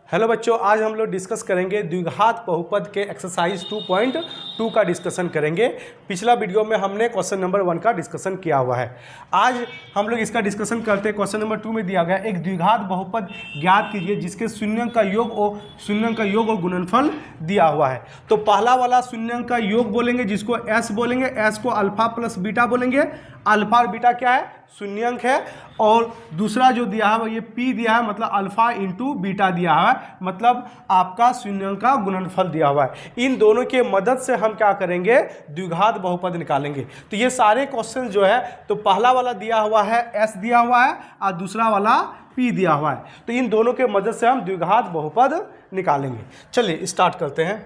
Hello बच्चों, आज हम लोग डिस्कस करेंगे द्विघात बहुपद के एक्सरसाइज 2.2 का डिस्कशन करेंगे। पिछला वीडियो में हमने क्वेश्चन नंबर 1 का डिस्कशन किया हुआ है। आज हम लोग इसका डिस्कशन करते हैं। क्वेश्चन नंबर 2 में दिया गया एक द्विघात बहुपद ज्ञात कीजिए जिसके शून्य का योग और गुणनफल दिया हुआ है। तो पहला वाला शून्य का योग बोलेंगे जिसको एस बोलेंगे, एस को अल्फा प्लस बीटा बोलेंगे। अल्फा और बीटा क्या है? शून्यंक है। और दूसरा जो दिया है वो ये पी दिया है, मतलब अल्फा इंटू बीटा दिया है, मतलब आपका शून्यंक का गुणनफल दिया हुआ है। इन दोनों के मदद से हम क्या करेंगे? द्विघात बहुपद निकालेंगे। तो ये सारे क्वेश्चन जो है, तो पहला वाला दिया हुआ है एस दिया हुआ है और दूसरा वाला पी दिया हुआ है। तो इन दोनों के मदद से हम द्विघात बहुपद निकालेंगे। चलिए स्टार्ट करते हैं।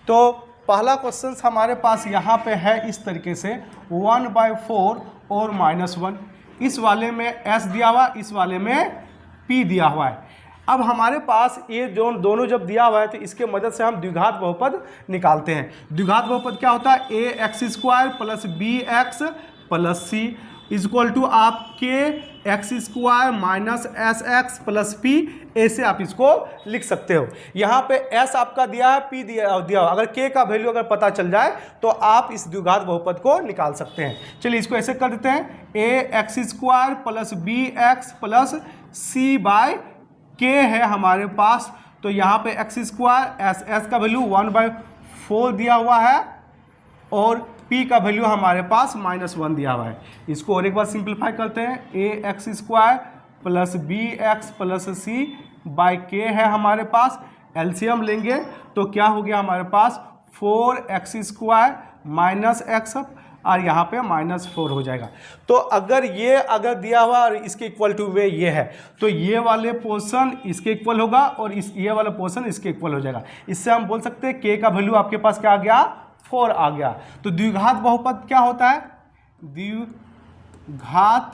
तो पहला क्वेश्चन हमारे पास यहाँ पे है इस तरीके से 1/4 और -1। इस वाले में s दिया हुआ, इस वाले में p दिया हुआ है। अब हमारे पास ये जो दोनों जब दिया हुआ है तो इसके मदद से हम द्विघात बहुपद निकालते हैं। द्विघात बहुपद क्या होता है? ax² plus bx plus c equal to आप kx² minus sx plus p, ऐसे आप इसको लिख सकते हो। यहाँ पे s आपका दिया है, p दिया हुआ। अगर k का वैल्यू अगर पता चल जाए तो आप इस द्विघात बहुपद को निकाल सकते हैं। चलिए इसको ऐसे कर देते हैं। ax² plus bx plus c by k है हमारे पास। तो यहाँ पे x² s का वैल्यू 1/4 दिया हुआ है और p का वैल्यू हमारे पास -1 दिया हुआ है। इसको और एक बार सिंप्लीफाई करते हैं। ax² plus bx plus c by k है हमारे पास। एलसीएम लेंगे तो क्या हो गया हमारे पास? 4x² माइनस x और यहाँ पे -4 हो जाएगा। तो अगर दिया हुआ और इसके इक्वल टू में ये है तो ये वाले पोर्शन इसके इक्वल होगा और ये वाला पोर्शन इसके इक्वल हो जाएगा। इससे हम बोल सकते हैं k का वैल्यू आपके पास क्या आ गया? 4 आ गया। तो द्विघात बहुपद क्या होता है? द्विघात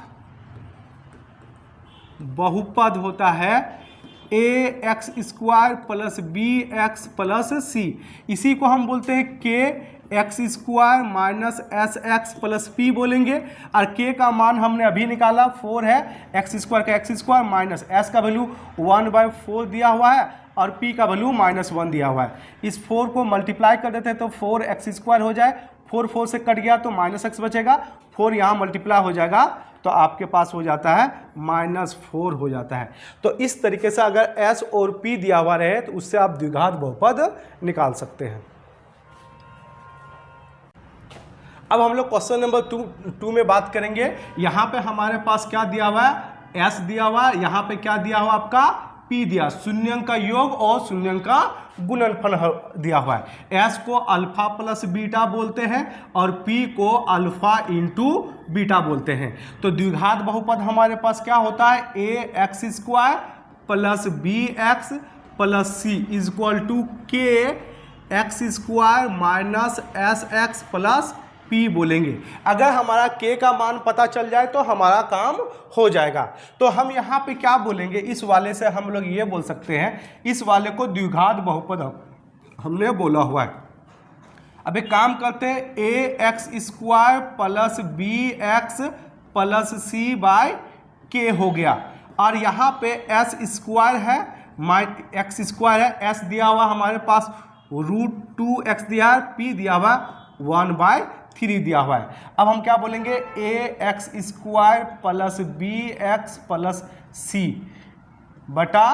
बहुपद होता है ax² plus bx plus c। इसी को हम बोलते हैं kx² minus sx plus p बोलेंगे। और k का मान हमने अभी निकाला 4 है। x² का x² माइनस s का वैल्यू 1/4 दिया हुआ है और p का वैल्यू -1 दिया हुआ है। इस 4 को मल्टीप्लाई कर देते हैं तो 4x² हो जाए। 4 से कट गया तो -x बचेगा। 4 यहाँ मल्टीप्लाई हो जाएगा तो आपके पास हो जाता है -4 हो जाता है। तो इस तरीके से अगर s और p दिया हुआ रहे तो उससे आप द्विघात बहुपद निकाल सकते हैं। अब हम लोग क्वेश्चन नंबर 2 में बात करेंगे। यहाँ पे हमारे पास क्या दिया हुआ है? s दिया हुआ है। यहाँ पे क्या दिया हुआ आपका? p दिया, शून्यंक का योग और शून्यंक का गुणनफल दिया हुआ है। s को अल्फा प्लस बीटा बोलते हैं और p को अल्फा इंटू बीटा बोलते हैं। तो द्विघात बहुपद हमारे पास क्या होता है? ax² plus bx plus c equal to kx² minus sx plus p बोलेंगे। अगर हमारा k का मान पता चल जाए तो हमारा काम हो जाएगा। तो हम यहाँ पे क्या बोलेंगे? इस वाले से हम लोग ये बोल सकते हैं, इस वाले को द्विघात बहुपद हमने बोला हुआ है। अब एक काम करते हैं, ax² plus bx plus c by k हो गया और यहाँ पे s² है, x² है, s दिया हुआ हमारे पास √2x दिया है, p दिया हुआ 1/3 दिया हुआ है। अब हम क्या बोलेंगे? ax² plus bx plus c बटा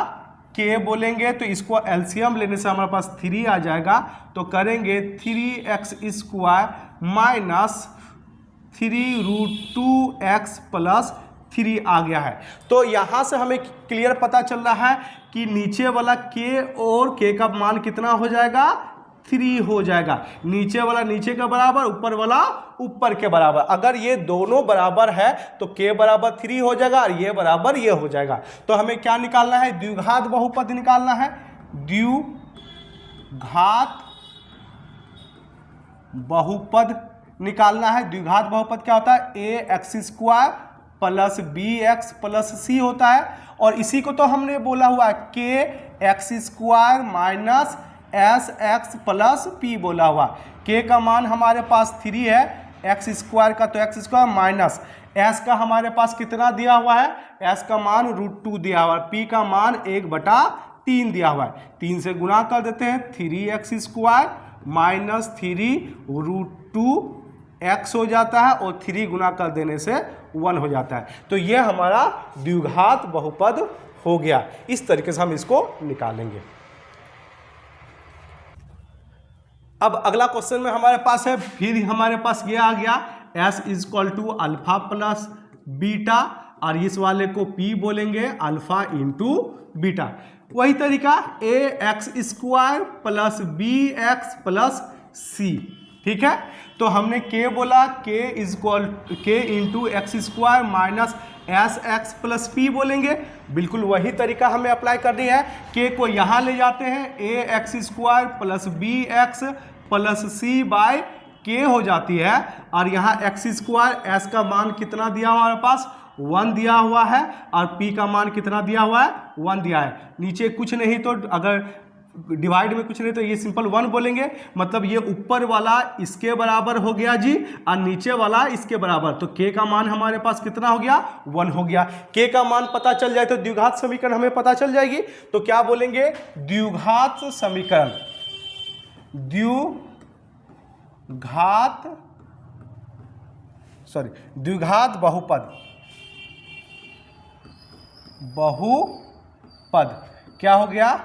k बोलेंगे। तो इसको एलसीएम लेने से हमारे पास 3 आ जाएगा। तो करेंगे 3x² माइनस 3√2x प्लस 3 आ गया है। तो यहाँ से हमें क्लियर पता चल रहा है कि नीचे वाला k और k का मान कितना हो जाएगा? 3 हो जाएगा। नीचे वाला नीचे के बराबर, ऊपर वाला ऊपर के बराबर। अगर ये दोनों बराबर है तो k बराबर 3 हो जाएगा और ये बराबर ये हो जाएगा। तो हमें क्या निकालना है? द्विघात बहुपद निकालना है। द्विघात बहुपद निकालना है। द्विघात बहुपद क्या होता है? ax² plus bx plus c होता है और इसी को तो हमने बोला हुआ है kx² minus sx plus p बोला हुआ। k का मान हमारे पास 3 है, x² का तो x² माइनस s का हमारे पास कितना दिया हुआ है? s का मान √2 दिया हुआ है, p का मान 1/3 3 दिया हुआ है, 3 से गुना कर देते हैं, 3x² माइनस 3√2x हो जाता है और 3 गुना कर देने से 1 हो जाता है। तो ये हमारा द्विघात बहुपद हो गया। इस तरीके से हम इसको निकालेंगे। अब अगला क्वेश्चन में हमारे पास है, फिर हमारे पास ये आ गया s = अल्फा प्लस बीटा, और इस वाले को p बोलेंगे अल्फा इंटू बीटा। वही तरीका ax² plus bx plus c, ठीक है। तो हमने k बोला, k into x² minus sx plus p बोलेंगे। बिल्कुल वही तरीका हमें अप्लाई करनी है। k को यहाँ ले जाते हैं, ax² plus bx plus c by k हो जाती है, और यहाँ x², s का मान कितना दिया हुआ हमारे पास 1 दिया हुआ है, और p का मान कितना दिया हुआ है 1 दिया है। नीचे कुछ नहीं, तो अगर डिवाइड में कुछ नहीं तो ये सिंपल 1 बोलेंगे, मतलब ये ऊपर वाला इसके बराबर हो गया जी, और नीचे वाला इसके बराबर। तो k का मान हमारे पास कितना हो गया 1 हो गया। k का मान पता चल जाए तो द्विघात समीकरण हमें पता चल जाएगी। तो क्या बोलेंगे, द्विघात समीकरण, द्विघात बहुपद क्या हो गया,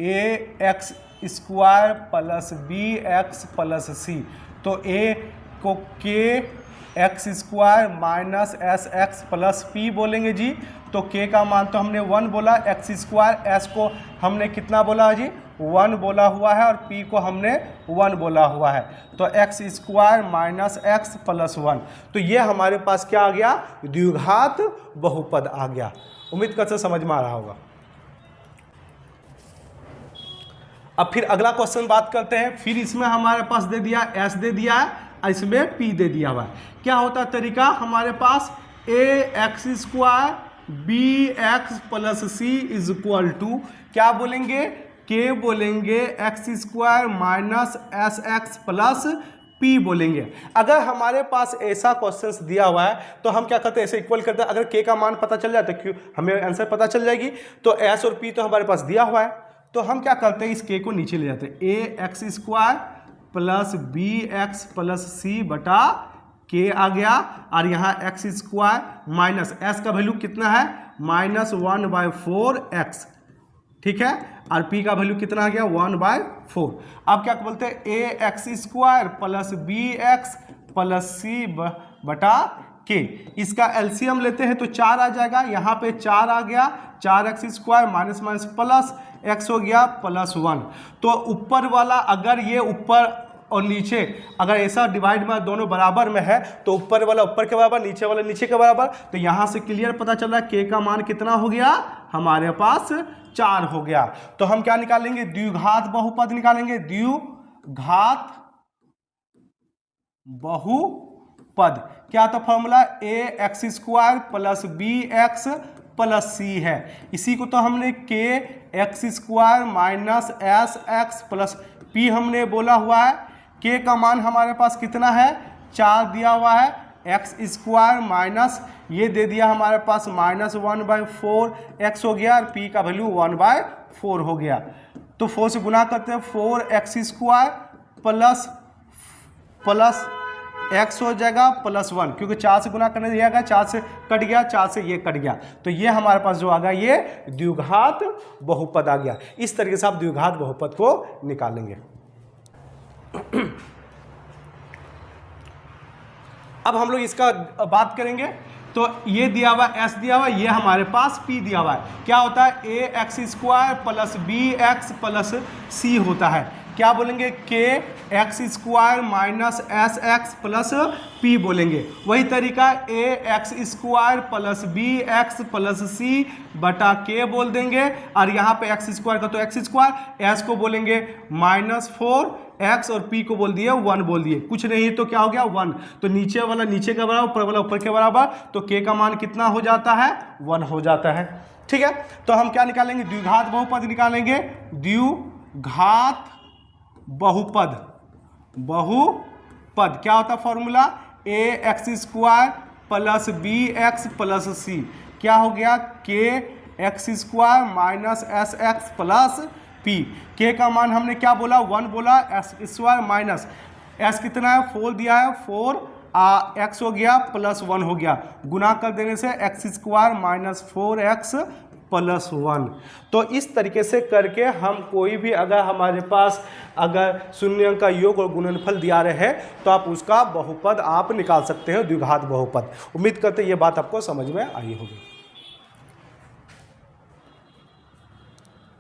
ax² plus bx plus c। तो a को kx² minus sx plus p बोलेंगे जी। तो k का मान तो हमने 1 बोला, x², s को हमने कितना बोला जी 1 बोला हुआ है, और p को हमने 1 बोला हुआ है। तो x² माइनस x प्लस 1। तो ये हमारे पास क्या आ गया, द्विघात बहुपद आ गया। उम्मीद करते समझ में आ रहा होगा। अब फिर अगला क्वेश्चन बात करते हैं। फिर इसमें हमारे पास दे दिया s दे दिया है, और इसमें p दे दिया हुआ है। क्या होता है तरीका, हमारे पास ax² bx plus c equal to क्या बोलेंगे, k बोलेंगे x² minus sx plus p बोलेंगे। अगर हमारे पास ऐसा क्वेश्चन दिया हुआ है तो हम क्या करते हैं, ऐसे इक्वल करते हैं। अगर k का मान पता चल जाए तो क्यों हमें आंसर पता चल जाएगी। तो s और p तो हमारे पास दिया हुआ है, तो हम क्या करते हैं, इस k को नीचे ले जाते हैं। ax² plus bx plus c बटा k आ गया, और यहाँ x² माइनस s का वैल्यू कितना है -1/4x, ठीक है, और p का वैल्यू कितना आ गया 1/4। अब क्या बोलते हैं, ax² plus bx plus c बटा k। इसका एलसीएम लेते हैं तो 4 आ जाएगा, यहाँ पे 4 आ गया, 4x² minus minus plus x हो गया प्लस 1। तो ऊपर वाला अगर ये ऊपर और नीचे अगर ऐसा डिवाइड में दोनों बराबर में है तो ऊपर वाला ऊपर के बराबर, नीचे वाला नीचे के बराबर। तो यहाँ से क्लियर पता चल रहा है k का मान कितना हो गया हमारे पास 4 हो गया। तो हम क्या निकालेंगे, द्विघात बहुपद निकालेंगे। द्विघात बहुपद क्या था formula, ax² plus bx plus c है। इसी को तो हमने kx² minus sx plus p हमने बोला हुआ है। k का मान हमारे पास कितना है 4 दिया हुआ है, x² माइनस ये दे दिया हमारे पास -1/4x हो गया, और p का वैल्यू 1/4 हो गया। तो 4 से गुना करते हैं, 4x² प्लस x हो जाएगा प्लस 1, क्योंकि 4 से गुना करने दिया गया, 4 से कट गया, 4 से ये कट गया। तो ये हमारे पास जो आ गया ये द्विघात बहुपद आ गया। इस तरीके से आप द्विघात बहुपद को निकालेंगे। अब हम लोग इसका बात करेंगे। तो ये दिया हुआ s दिया हुआ, ये हमारे पास p दिया हुआ है। क्या होता है, ax² plus bx plus c होता है। क्या बोलेंगे, kx² minus sx plus p बोलेंगे। वही तरीका ax² plus bx plus c बटा k बोल देंगे, और यहाँ पे x² का तो x², s को बोलेंगे -4x और p को बोल दिए 1 बोल दिए। कुछ नहीं तो क्या हो गया 1। तो नीचे वाला नीचे के बराबर, ऊपर वाला ऊपर के बराबर, तो k का मान कितना हो जाता है 1 हो जाता है। ठीक है, तो हम क्या निकालेंगे, द्विघात बहुपद निकालेंगे। द्विघात बहुपद क्या होता है formula, ax² plus bx plus c। क्या हो गया, x square minus S x plus P. के का मान हमने क्या बोला, 1 बोला, एस स्क्वायर माइनस एस कितना है 4 दिया है, 4 एक्स हो गया प्लस 1 हो गया, गुना कर देने से x square minus 4x plus 1। तो इस तरीके से करके हम कोई भी अगर हमारे पास अगर शून्य अंक का योग और गुणनफल दिया रहे तो आप उसका बहुपद आप निकाल सकते हो, द्विघात बहुपद। उम्मीद करते हैं ये बात आपको समझ में आई होगी।